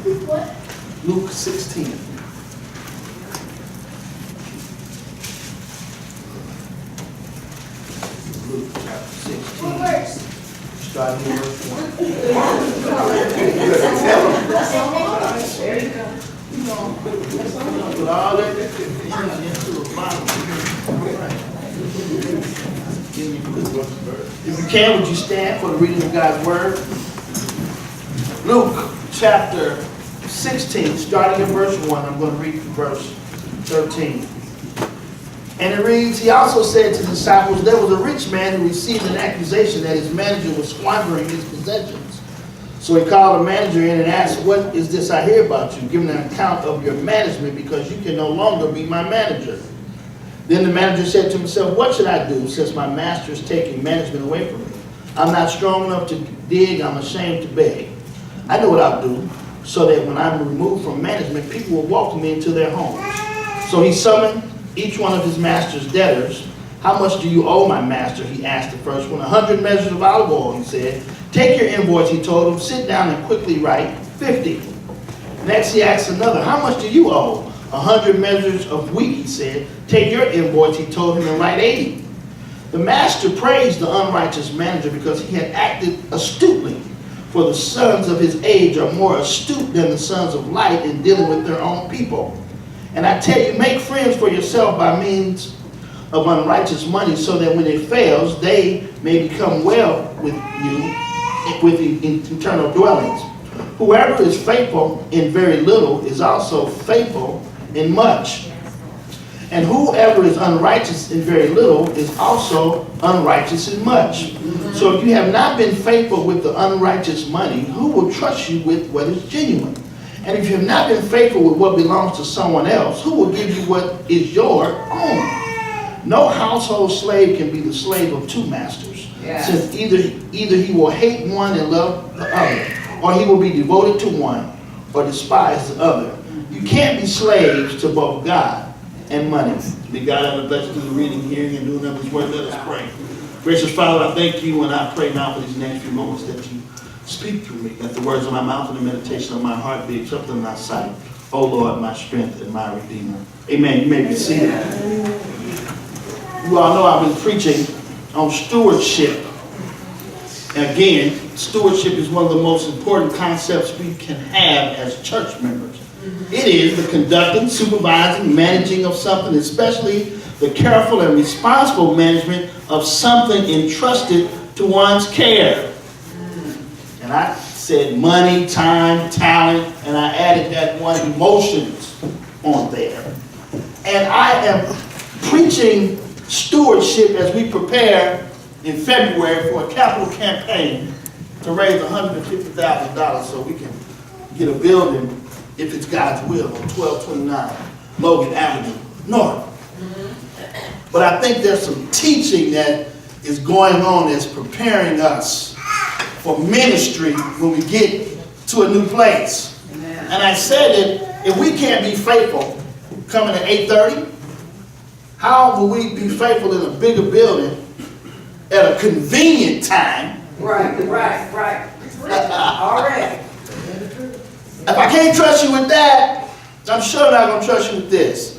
Luke 16. Luke chapter 16. Starting in verse 1. There you go. Put all that into a Bible. If you can, would you stand for the reading of God's word? Luke chapter 16, starting in verse 1. I'm going to read from verse 13. And it reads, he also said to the disciples, there was a rich man who received an accusation that his manager was squandering his possessions. So he called the manager in and asked, what is this I hear about you? Give an account of your management, because you can no longer be my manager. Then the manager said to himself, what should I do since my master is taking management away from me? I'm not strong enough to dig, I'm ashamed to beg. I know what I'll do, so that when I'm removed from management, people will welcome me into their homes. So he summoned each one of his master's debtors. How much do you owe my master? He asked the first one. 100 measures of olive oil, he said. Take your invoice, he told him. Sit down and quickly write 50. Next he asked another. How much do you owe? 100 measures of wheat, he said. Take your invoice, he told him, and write 80. The master praised the unrighteous manager because he had acted astutely. For the sons of his age are more astute than the sons of light in dealing with their own people. And I tell you, make friends for yourself by means of unrighteous money, so that when it fails, they may become well with you with the eternal dwellings. Whoever is faithful in very little is also faithful in much. And whoever is unrighteous in very little is also unrighteous in much. So if you have not been faithful with the unrighteous money, who will trust you with what is genuine? And if you have not been faithful with what belongs to someone else, who will give you what is your own? No household slave can be the slave of two masters, since either he will hate one and love the other, or he will be devoted to one or despise the other. You can't be slaves to both God and money. May God have a blessing to the reading, hearing, and doing of his word. Let us pray. Gracious Father, I thank you, and I pray now for these next few moments that you speak through me, that the words of my mouth and the meditation of my heart be accepted in thy sight. O Lord, my strength and my redeemer. Amen. You may be seated. You all know I've been preaching on stewardship. And again, stewardship is one of the most important concepts we can have as church members. It is the conducting, supervising, managing of something, especially the careful and responsible management of something entrusted to one's care. And I said money, time, talent, and I added that one, emotions, on there. And I am preaching stewardship as we prepare in February for a capital campaign to raise $150,000 so we can get a building, if it's God's will, on 1229 Logan Avenue North. But I think there's some teaching that is going on that's preparing us for ministry when we get to a new place. Amen. And I said that if we can't be faithful coming at 8:30, how will we be faithful in a bigger building at a convenient time? Right. Already. If I can't trust you with that, I'm sure not going to trust you with this.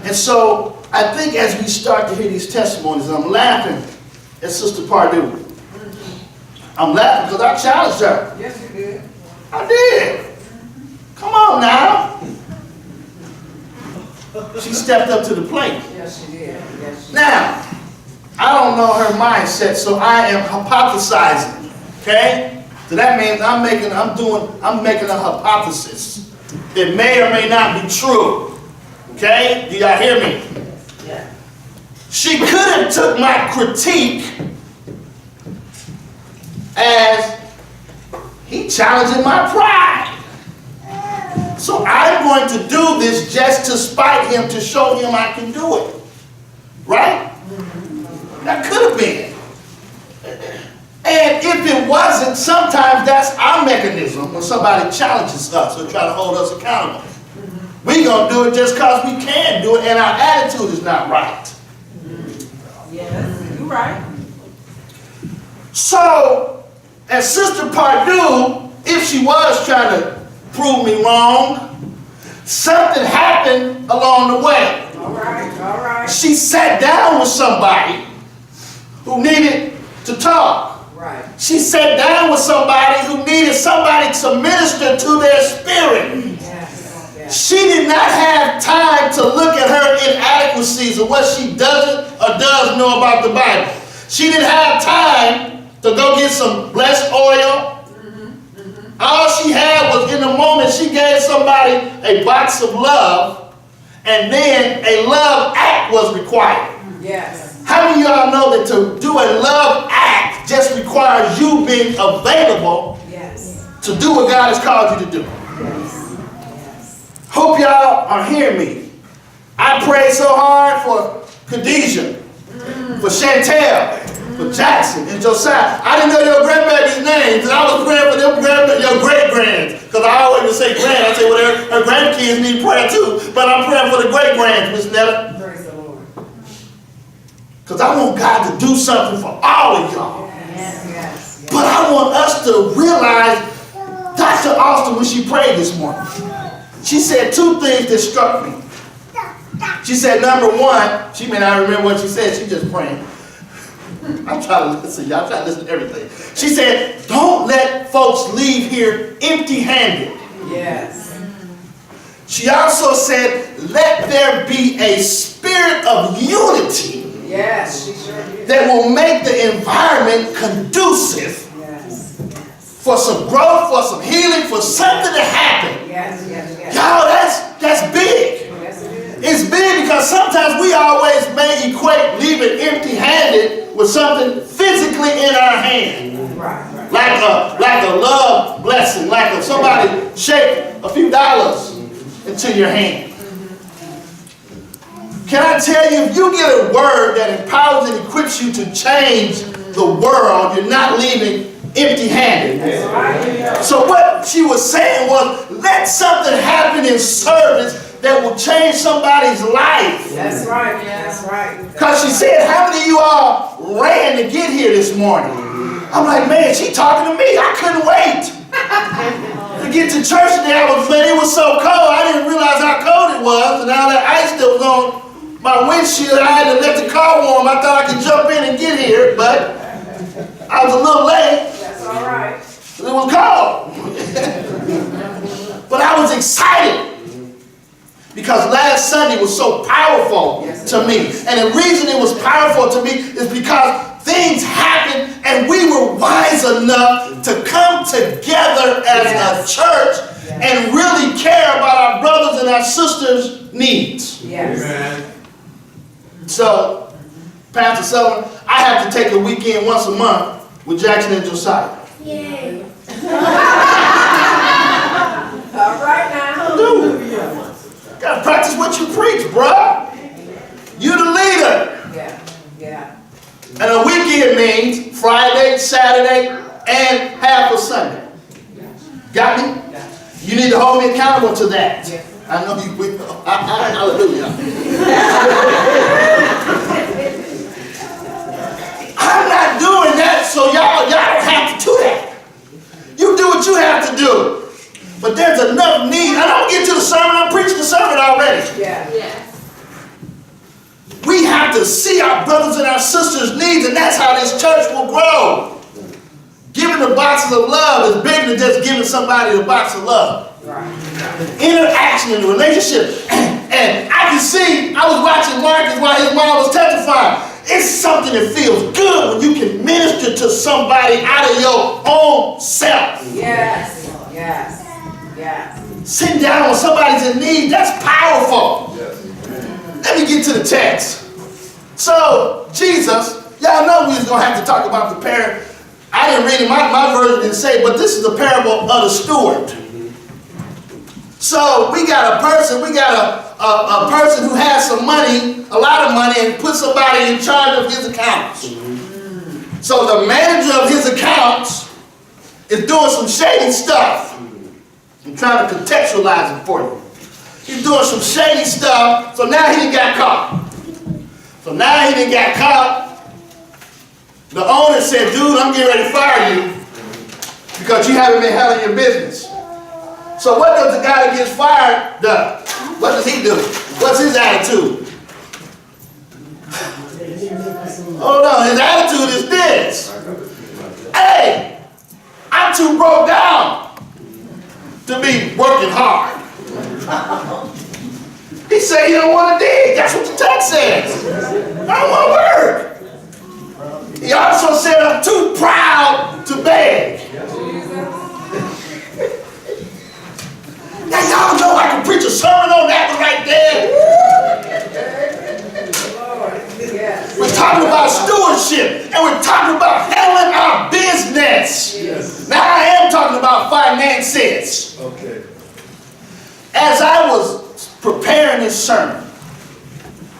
And so I think as we start to hear these testimonies, I'm laughing at Sister Pardue. I'm laughing because I challenged her. Yes, you did. I did. Come on now. She stepped up to the plate. Yes, she did. Yes, she now, I don't know her mindset, so I am hypothesizing. Okay? So that means I'm making a hypothesis. It may or may not be true. Okay? Do y'all hear me? Yeah. She could have took my critique as he challenging my pride. So I'm going to do this just to spite him, to show him I can do it. Right? That could have been. And if it wasn't, sometimes that's our mechanism when somebody challenges us or try to hold us accountable. We're going to do it just because we can do it and our attitude is not right. Yes, you're right. So, as Sister Pardue, if she was trying to prove me wrong. Something happened along the way. All right, all right. She sat down with somebody who needed to talk. Right. She sat down with somebody who needed somebody to minister to their spirit. Yes. Yes. She did not have time to look at her inadequacies of what she doesn't or does know about the Bible. She didn't have time to go get some blessed oil. All she had was, in the moment, she gave somebody a box of love, and then a love act was required. Yes. How many of y'all know that to do a love act just requires you being available Yes. to do what God has called you to do? Yes. Yes. Hope y'all are hearing me. I prayed so hard for Khadijah, for Chantel, for Jackson and Josiah. I didn't know your grandbaby's names, and I was praying for them your great-grands, because I always would say grand. I say, well, her grandkids need prayer too, but I'm praying for the great-grands, Miss Netta. Praise the Lord. Because I want God to do something for all of y'all. Yes. Yes. But I want us to realize, Dr. Austin, when she prayed this morning, she said two things that struck me. She said, number one, she may not remember what she said, she just praying. I'm trying to listen, y'all try to listen to everything. She said, don't let folks leave here empty-handed. Yes. She also said, let there be a spirit of unity Yes. She sure did. that will make the environment conducive Yes. for some growth, for some healing, for something to happen. Yes. Yes. Yes. Y'all, that's big. Yes, it is. It's big because sometimes we always may equate leaving empty-handed with something physically in our hand. Right. Like a love blessing, like if somebody shake a few dollars into your hand. Can I tell you, if you get a word that empowers and equips you to change the world, you're not leaving empty-handed. So what she was saying was, let something happen in service that will change somebody's life. That's right. That's right. Because she said, how many of you all ran to get here this morning? I'm like, man, she talking to me. I couldn't wait to get to church today. It was so cold. I didn't realize how cold it was. And all that ice that was on my windshield, I had to let the car warm. I thought I could jump in and get here, but I was a little late. That's all right. It was cold. But I was excited. Because last Sunday was so powerful to me. And the reason it was powerful to me is because things happened and we were wise enough to come together as a church and really care about our brothers and our sisters' needs. Yes. Amen. So, Pastor Sullivan, I have to take a weekend once a month with Jackson and Josiah. Yay. All right now. Dude, gotta practice what you preach, bruh. You the leader. Yeah. Yeah. And a weekend means Friday, Saturday, and half of Sunday. Got me? You need to hold me accountable to that. I know you will. Hallelujah. I'm not doing that, so y'all don't have to do that. You do what you have to do. But there's enough need. I don't get to the sermon. I'm preaching the sermon already. Yeah. Yes. We have to see our brothers and our sisters' needs, and that's how this church will grow. Giving the boxes of love is bigger than just giving somebody the box of love. Right. Interaction in the relationship. And I can see, I was watching Marcus while his mom was testifying. It's something that feels good when you can minister to somebody out of your own self. Yes. Yes. Yes. Sitting down when somebody's in need, that's powerful. Let me get to the text. So, Jesus, y'all know we was going to have to talk about the parable. I didn't read it, my version didn't say, but this is the parable of the steward. So, we got a person who has some money, a lot of money, and put somebody in charge of his accounts. So, the manager of his accounts is doing some shady stuff. I'm trying to contextualize it for you. He's doing some shady stuff, so now he done got caught. The owner said, dude, I'm getting ready to fire you because you haven't been handling your business. So what does the guy that gets fired do? What does he do? What's his attitude? Hold on, his attitude is this. Hey, I'm too broke down to be working hard. He said he don't want to dig. That's what the text says. I don't want to work. He also said I'm too proud to beg. Now y'all know I can preach a sermon on that one right there. We're talking about stewardship, and we're talking about handling our business. Yes. Now I am talking about finances. Okay. As I was preparing this sermon,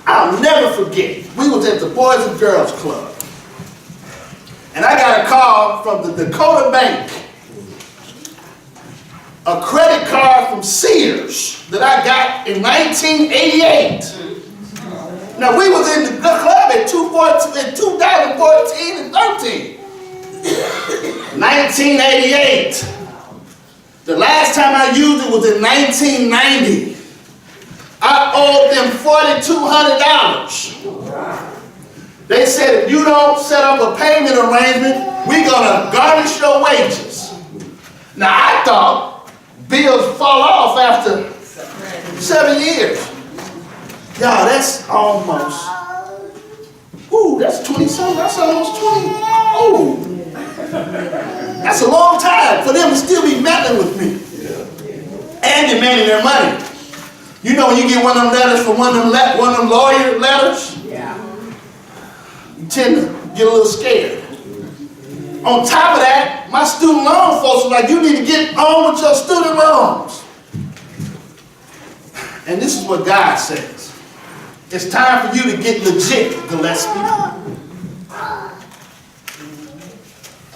I'll never forget, we was at the Boys and Girls Club, and I got a call from the Dakota Bank, a credit card from Sears that I got in 1988. Now, we was in the club in 2014 and 13. 1988. The last time I used it was in 1990. I owed them $4,200. They said, if you don't set up a payment arrangement, we're going to garnish your wages. Now, I thought bills fall off after 7 years. Y'all, that's almost, that's 20-something, that's almost 20. Oh, that's a long time for them to still be meddling with me. And demanding their money. You know when you get one of them letters from one of them lawyer letters? Yeah. You tend to get a little scared. On top of that, my student loan folks were like, you need to get on with your student loans. And this is what God says. It's time for you to get legit, Gillespie.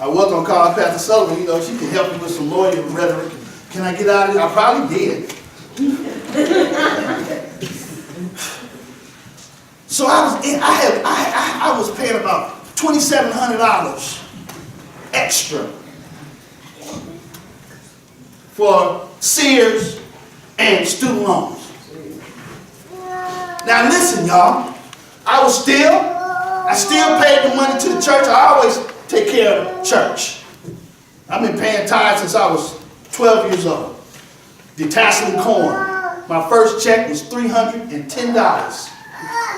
I was going to call Pastor Sullivan, she can help me with some lawyer rhetoric. Can I get out of here? I probably did. So I was paying about $2,700 extra for Sears and student loans. Now listen, y'all. I still paid the money to the church. I always take care of church. I've been paying tithes since I was 12 years old. Detasseling corn. My first check was $310.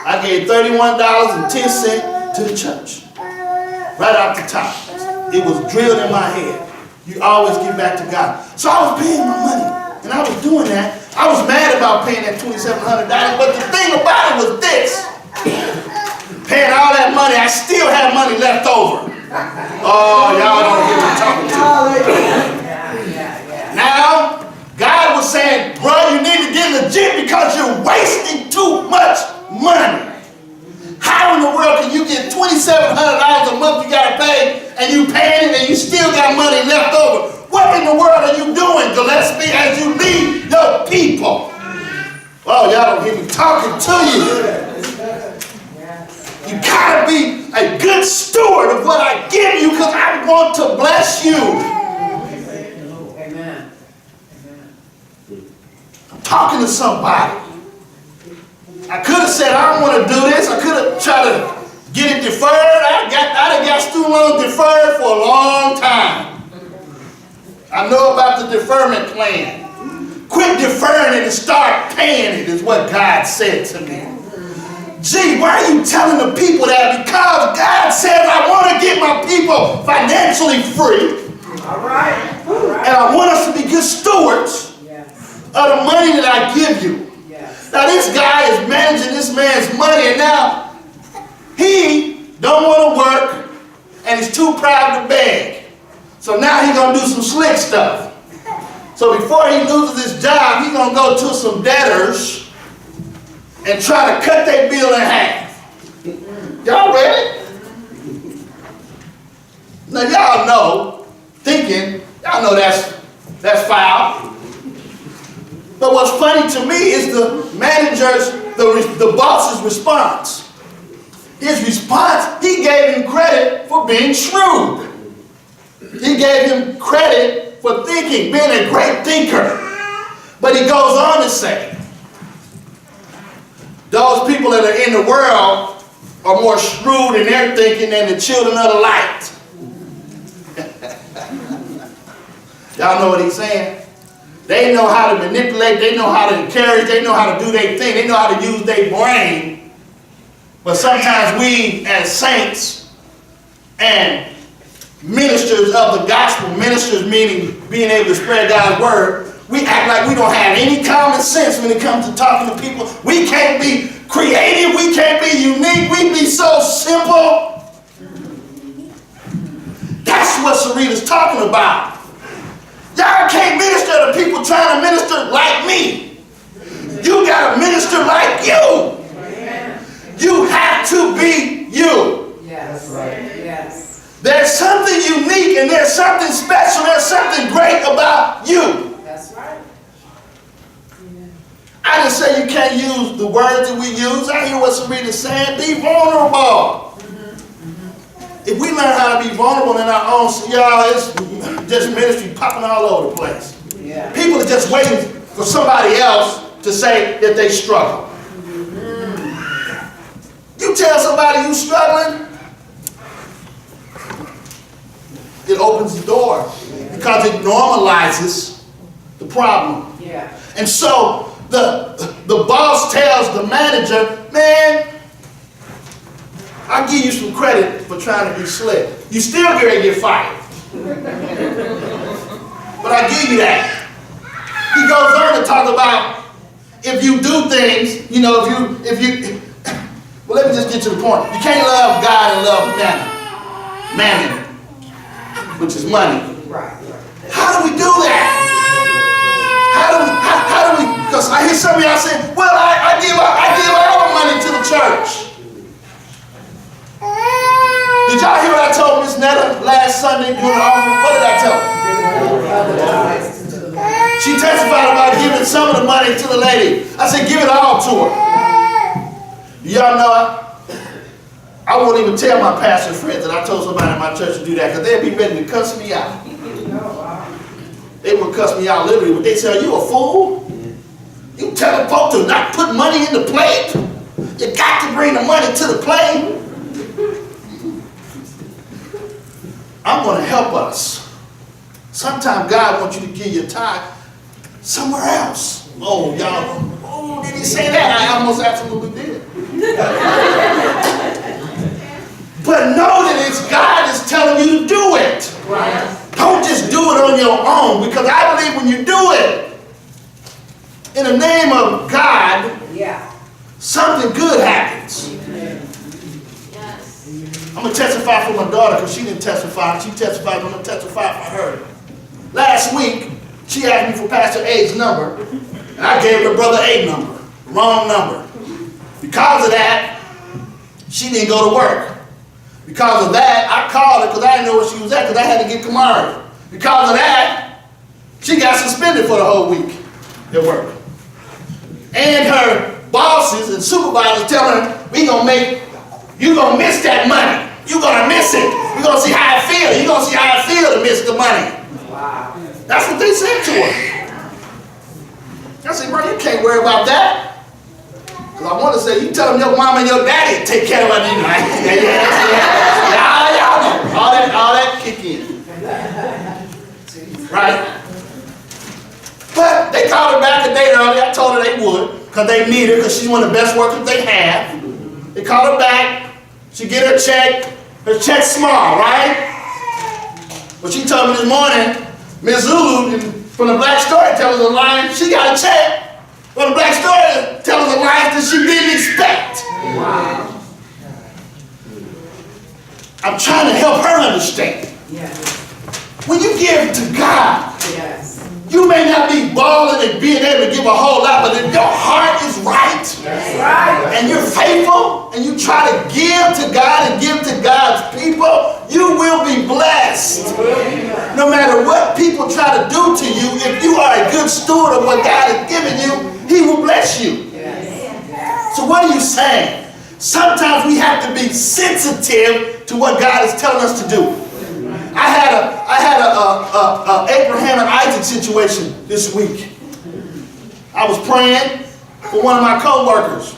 I gave $31.10 to the church. Right off the top. It was drilled in my head. You always give back to God. So I was paying my money. And I was doing that. I was mad about paying that $2,700. But the thing about it was this. Paying all that money, I still had money left over. Oh, y'all don't hear me talking to me. Now, God was saying, bro, you need to get legit because you're wasting too much money. How in the world can you get $2,700 a month you got to pay, and you paying it and you still got money left over? What in the world are you doing, Gillespie, as you lead your people? Oh, y'all don't hear me talking to you. You gotta be a good steward of what I give you because I want to bless you. Amen. I'm talking to somebody. I could have said, I don't want to do this. I could have tried to get it deferred. I done got student loans deferred for a long time. I know about the deferment plan. Quit deferring it and start paying it is what God said to me. Gee, why are you telling the people that? Because God says I want to get my people financially free. All right. And I want us to be good stewards of the money that I give you. Now this guy is managing this man's money, and now he don't want to work and he's too proud to beg. So now he's going to do some slick stuff. So before he loses his job, he's going to go to some debtors and try to cut their bill in half. Y'all ready? Now y'all know, y'all know that's foul. But what's funny to me is the manager's, the boss's response. His response, he gave him credit for being shrewd. He gave him credit for being a great thinker. But he goes on to say, those people that are in the world are more shrewd in their thinking than the children of the light. Y'all know what he's saying? They know how to manipulate, they know how to encourage, they know how to do their thing, they know how to use their brain. But sometimes we as saints and ministers of the gospel, ministers meaning being able to spread God's word, we act like we don't have any common sense when it comes to talking to people. We can't be creative, we can't be unique, we be so simple. That's what Sarita's talking about. Y'all can't minister to people trying to minister like me. You got to minister like you. You have to be you. Yes. Right. Yes. There's something unique and there's something special. There's something great about you. That's right. I didn't say you can't use the words that we use. I hear what Sarita's saying. Be vulnerable. If we learn how to be vulnerable in our own, y'all, it's just ministry popping all over the place. Yeah. People are just waiting for somebody else to say that they struggle. You tell somebody you're struggling, it opens the door because it normalizes the problem. Yeah. And so the boss tells the manager, man, I'll give you some credit for trying to be slick. You still gonna get fired. But I give you that. He goes on to talk about if you do things, you know, if you well, let me just get to the point. You can't love God and love mammon, which is money. Right. How do we do that? How do we, because I hear some of y'all saying, well, I give all the money to the church. Did y'all hear what I told Miss Netta last Sunday during the offering? What did I tell her? She testified about giving some of the money to the lady. I said, give it all to her. Y'all know I won't even tell my pastor friends that I told somebody in my church to do that because they'd be ready to cuss me out. They would cuss me out literally, but they say, are you a fool? You telling folks to not put money in the plate? You got to bring the money to the plate. I'm going to help us. Sometimes God wants you to give your tithe somewhere else. Oh, y'all, oh, did he say that? I almost absolutely did. But know that it's God that's telling you to do it. Right. Don't just do it on your own, because I believe when you do it in the name of God, Yeah. something good happens. I'm going to testify for my daughter because she didn't testify. She testified. I'm going to testify for her. Last week, she asked me for Pastor A's number, and I gave her Brother A number. Wrong number. Because of that, she didn't go to work. Because of that, I called her because I didn't know where she was at because I had to get Kamari. Because of that, she got suspended for the whole week at work. And her bosses and supervisors telling her, you're going to miss that money. You're going to miss it. You're going to see how it feels. You're going to see how it feels to miss the money. Wow. That's what they said to her. I said, bro, you can't worry about that. Because I want to say, you tell them your mama and your daddy take care of her. Y'all know. All that kick in. Right? But they called her back a day early. I told her they would because they need her because she's one of the best workers they have. They called her back. She get her check. Her check's small, right? But she told me this morning, Miss Zulu from the Black Storytellers Alliance, she got a check from the Black Storytellers Alliance that she didn't expect. Wow. I'm trying to help her understand. Yes. When you give to God, Yes. you may not be balling and being able to give a whole lot, but if your heart is right, That's right. and you're faithful, and you try to give to God and give to God's people, you will be blessed. No matter what people try to do to you, if you are a good steward of what God has given you, He will bless you. Yes. So what are you saying? Sometimes we have to be sensitive to what God is telling us to do. I had a Abraham and Isaac situation this week. I was praying for one of my co-workers.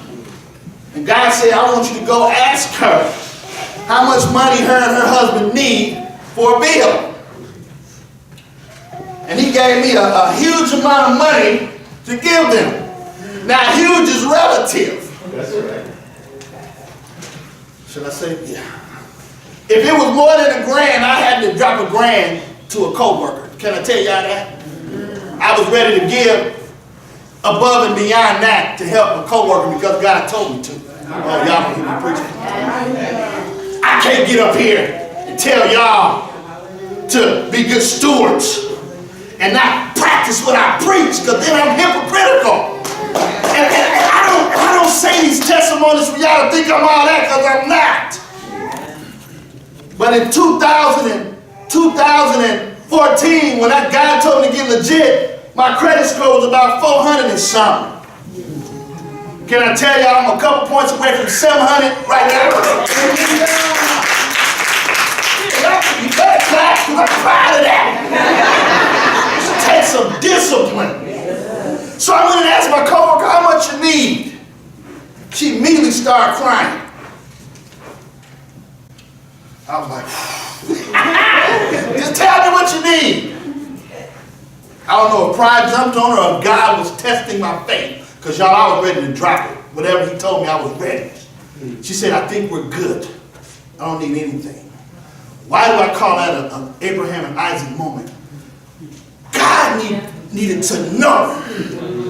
And God said, I want you to go ask her how much money her and her husband need for a bill. And he gave me a huge amount of money to give them. Now, huge is relative. That's right. Should I say? Yeah. If it was more than $1,000, I had to drop $1,000 to a co-worker. Can I tell y'all that? I was ready to give above and beyond that to help a co-worker because God told me to. Oh, y'all don't hear me preaching. I can't get up here and tell y'all to be good stewards and not practice what I preach, because then I'm hypocritical. And I don't say these testimonies for y'all to think I'm all that, because I'm not. But in 2014, when that guy told me to get legit, my credit score was about 400 and something. Can I tell y'all I'm a couple points away from 700 right now? You better clap, because I'm proud of that. It takes some discipline. So I went and asked my coworker how much you need. She immediately started crying. I was like, just tell me what you need. I don't know if pride jumped on her or if God was testing my faith. Because y'all, I was ready to drop it. Whatever he told me, I was ready. She said, I think we're good. I don't need anything. Why do I call that an Abraham and Isaac moment? God needed to know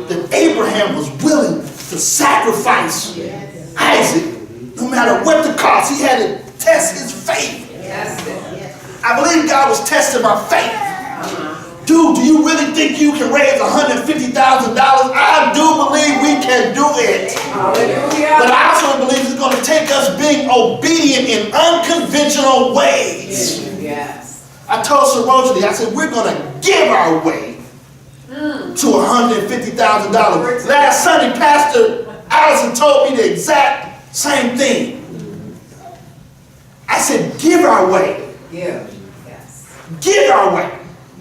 that Abraham was willing to sacrifice Isaac no matter what the cost. He had to test his faith. I believe God was testing my faith. Dude, do you really think you can raise $150,000? I do believe we can do it. Hallelujah. But I also believe it's going to take us being obedient in unconventional ways. Yes. I told Sorority, I said, we're going to give our way to $150,000. Last Sunday, Pastor Allison told me the exact same thing. I said, give our way. Give. Yes. Give our way.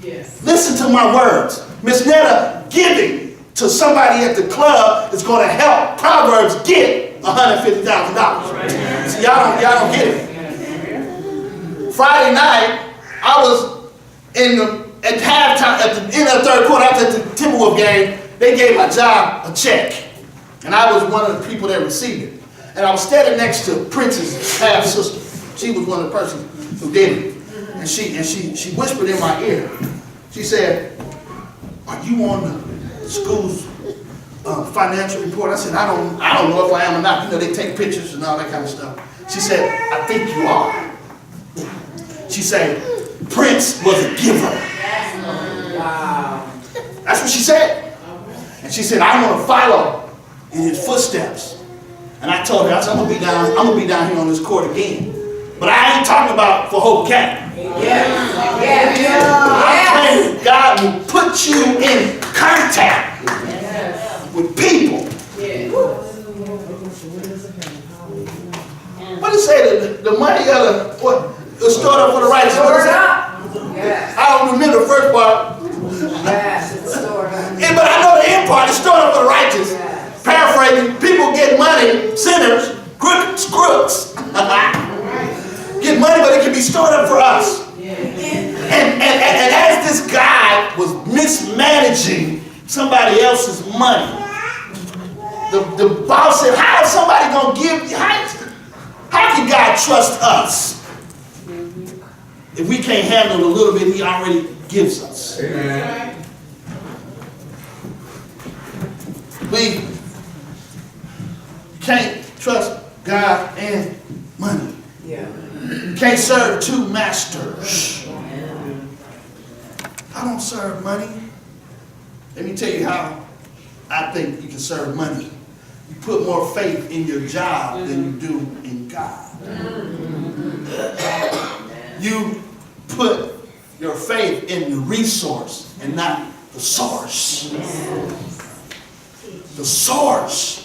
Yes. Listen to my words. Miss Netta, giving to somebody at the club is going to help Proverbs get $150,000. Right. See, y'all don't get it. Friday night, I was at halftime, at the end of the third quarter, after the Timberwolves game. They gave my job a check, and I was one of the people that received it. And I was standing next to Prince's half sister. She was one of the persons who did it. And she whispered in my ear. She said, are you on the school's financial report? I said, I don't know if I am or not. You know, they take pictures and all that kind of stuff. She said, I think you are. She said, Prince was a giver. Wow. That's what she said. And she said, I'm going to follow in his footsteps. And I told her, I said, I'm gonna be down here on this court again. But I ain't talking about for Hope County. I'm praying God will put you in contact with people. What do you say? The money was stored up for the righteous. Stored up. Yes. I don't remember the first part. Yes, it's stored up. Yeah, but I know the end part is stored up for the righteous. Yes. Paraphrasing, people get money, sinners, crooks. Get money, but it can be stored up for us. And as this guy was mismanaging somebody else's money, the boss said, how is somebody going to give you? How can God trust us if we can't handle the little bit he already gives us? Amen. We can't trust God and money. Yeah. You can't serve two masters. I don't serve money. Let me tell you how I think you can serve money. You put more faith in your job than you do in God. You put your faith in the resource and not the source. The source.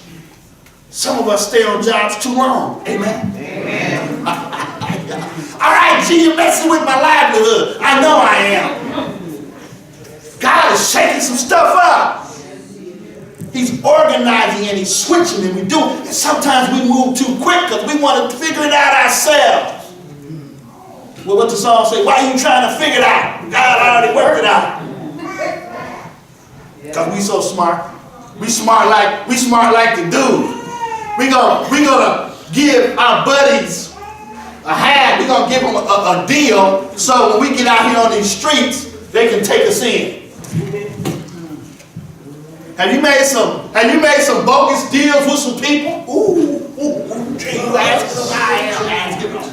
Some of us stay on jobs too long. Amen. Amen. All right, G, you're messing with my livelihood. I know I am. God is shaking some stuff up. He's organizing and he's switching and we do. And sometimes we move too quick because we want to figure it out ourselves. Well, what the song say? Why are you trying to figure it out? God already worked it out. Because we so smart. We smart like the dude. We gonna give our buddies a hand. We're gonna give them a deal so when we get out here on these streets, they can take us in. Have you made some bogus deals with some people? Ooh, gee, you asking them, I am asking them.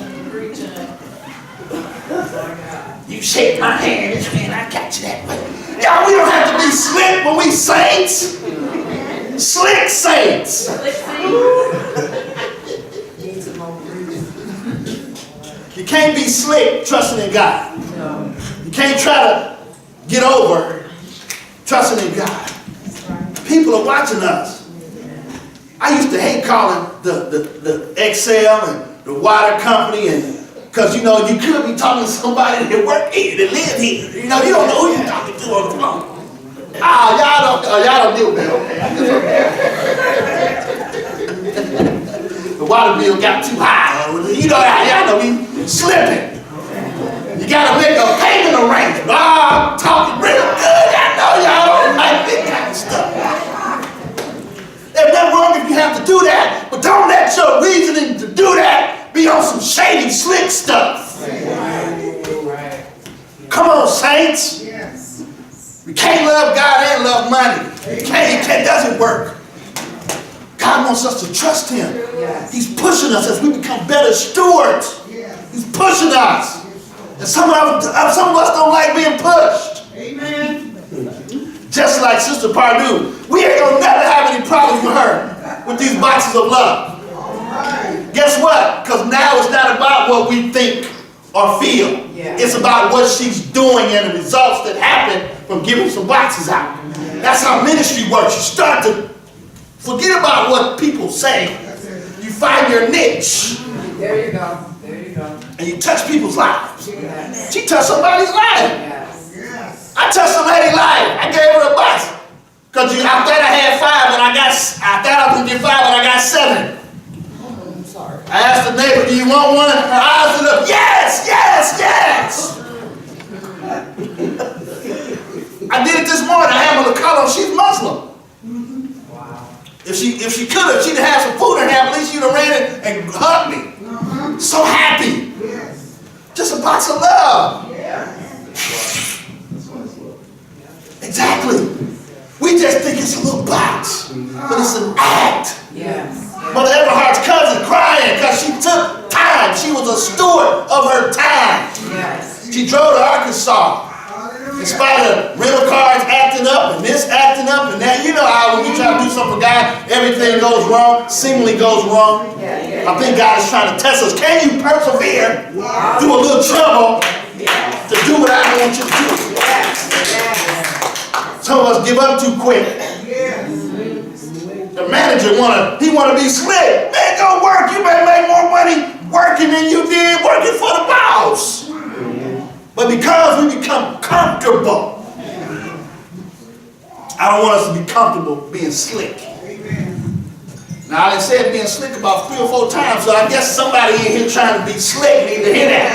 You shake my hand, this man, I got you that way. Y'all, we don't have to be slick when we saints. Slick saints. You can't be slick trusting in God. You can't try to get over trusting in God. People are watching us. I used to hate calling the XL and the water company, and because you know you could be talking to somebody that work here, that live here. You know, you don't know who you're talking to on the phone. Y'all don't deal with that. Okay. The water bill got too high. You know, y'all know we slipping. You gotta make a payment arrangement. I'm talking real good. I know y'all don't like this kind of stuff. There's nothing wrong if you have to do that, but don't let your reasoning to do that be on some shady, slick stuff. Right. Come on, saints. Yes. We can't love God and love money. It doesn't work. God wants us to trust Him. Yes. He's pushing us as we become better stewards. He's pushing us. And some of us don't like being pushed. Amen. Just like Sister Pardue, we ain't gonna never have any problems with her with these boxes of love. Guess what? Because now it's not about what we think or feel. Yeah. It's about what she's doing and the results that happen from giving some boxes out. That's how ministry works. You start to forget about what people say. You find your niche. There you go. There you go. And you touch people's lives. Yes. She touched somebody's life. Yes. I touched somebody's life. I gave her a box. Because I thought I had 5 and I thought I was going to get 5 and I got 7. I'm sorry. I asked the neighbor, do you want one? Her eyes lit up, yes, yes, yes. I did it this morning. I had her color. She's Muslim. Wow. If she could have, she'd have had some food in her hand. At least she'd have ran in and hugged me. So happy. Yes. Just a box of love. Yes. Exactly. We just think it's a little box, but it's an act. Yes. Mother Everhart's cousin crying because she took time. She was a steward of her time. Yes. She drove to Arkansas. In spite of rental cars acting up and this acting up and that. You know how when you try to do something for God, everything goes wrong, seemingly goes wrong. I think God is trying to test us. Can you persevere through a little trouble to do what I want you to do? Some of us give up too quick. The manager wanna be slick. Man, go work. You may make more money working than you did working for the boss. But because we become comfortable, I don't want us to be comfortable being slick. Now, I said being slick about 3 or 4 times, so I guess somebody in here trying to be slick need to hear that.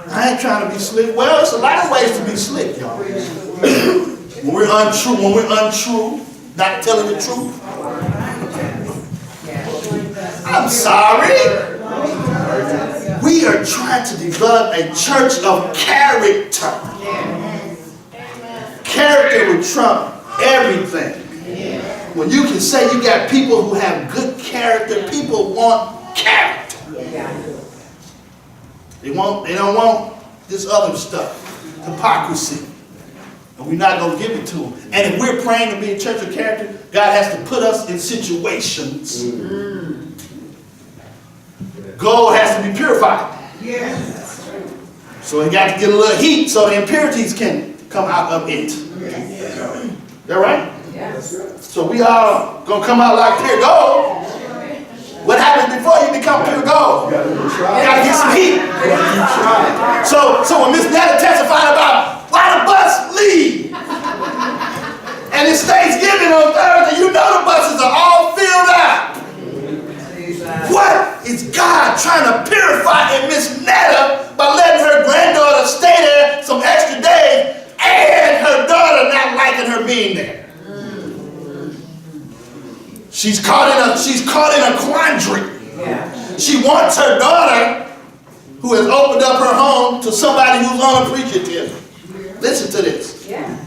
I ain't trying to be slick. Well, there's a lot of ways to be slick, y'all. When we're untrue, not telling the truth. I'm sorry. We are trying to develop a church of character. Character will trump everything. When you can say you got people who have good character, people want character. They don't want this other stuff, hypocrisy. And we're not going to give it to them. And if we're praying to be a church of character, God has to put us in situations. Gold has to be purified. Yes. So it got to get a little heat so the impurities can come out of it. Is that right? Yes. So we all going to come out like pure gold. What happens before you become pure gold? You got to get some heat. So when Miss Netta testified about why the bus She's caught in a quandary. Yeah. She wants her daughter, who has opened up her home, to somebody who's unappreciative. Listen to this. Yeah.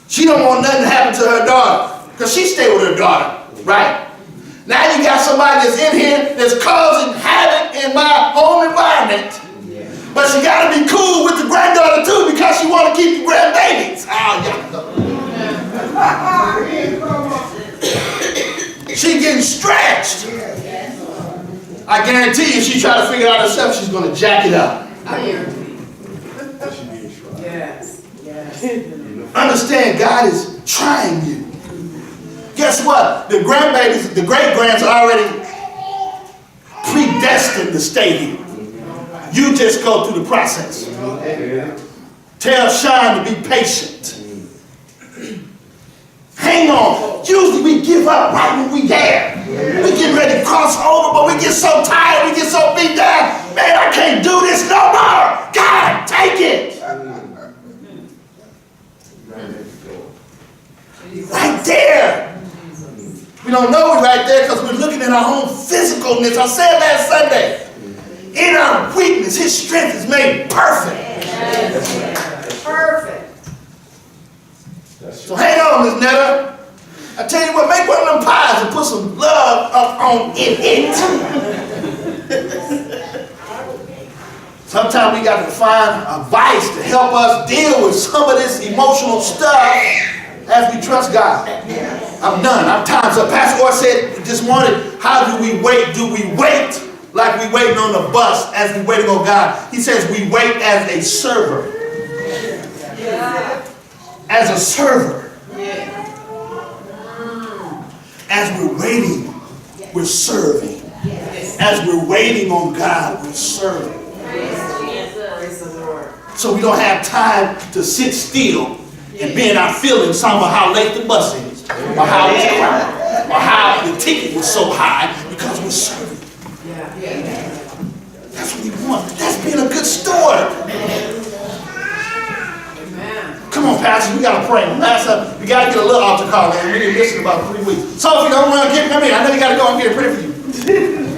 She don't want nothing to happen to her daughter, because she stayed with her daughter, right? Now you got somebody that's in here that's causing havoc in my home environment. But she got to be cool with the granddaughter too, because she want to keep the grandbabies. Oh, yeah. She getting stretched. I guarantee you, she try to figure it out herself, she's going to jack it up. Yes. Yes. Understand, God is trying you. Guess what? The grandbabies, the great-grands are already predestined to stay here. You just go through the process. Tell Sean to be patient. Hang on. Usually we give up right when we there. We get ready to cross over, but we get so tired, we get so beat down. Man, I can't do this no more. God, take it. Right there. We don't know it right there because we're looking at our own physicalness. I said last Sunday, in our weakness, his strength is made perfect. Perfect. So hang on, Miss Netta. I tell you what, make one of them pies and put some love up on it. Sometimes we got to find a vice to help us deal with some of this emotional stuff as we trust God. I'm done. I'm time's up. Pastor Orr said this morning, how do we wait? Do we wait like we waiting on the bus as we waiting on God? He says we wait as a server. As a server. As we're waiting, we're serving. As we're waiting on God, we're serving. So we don't have time to sit still and be in our feelings talking about how late the bus is, or how it's crowded, or how the ticket was so high, because we're serving. That's what he wants. That's being a good steward. Come on, Pastor, we got to pray. Last up, we got to get a little altar call in. We didn't miss it about 3 weeks. So if you don't run, come in. I know you got to go and get it ready for you.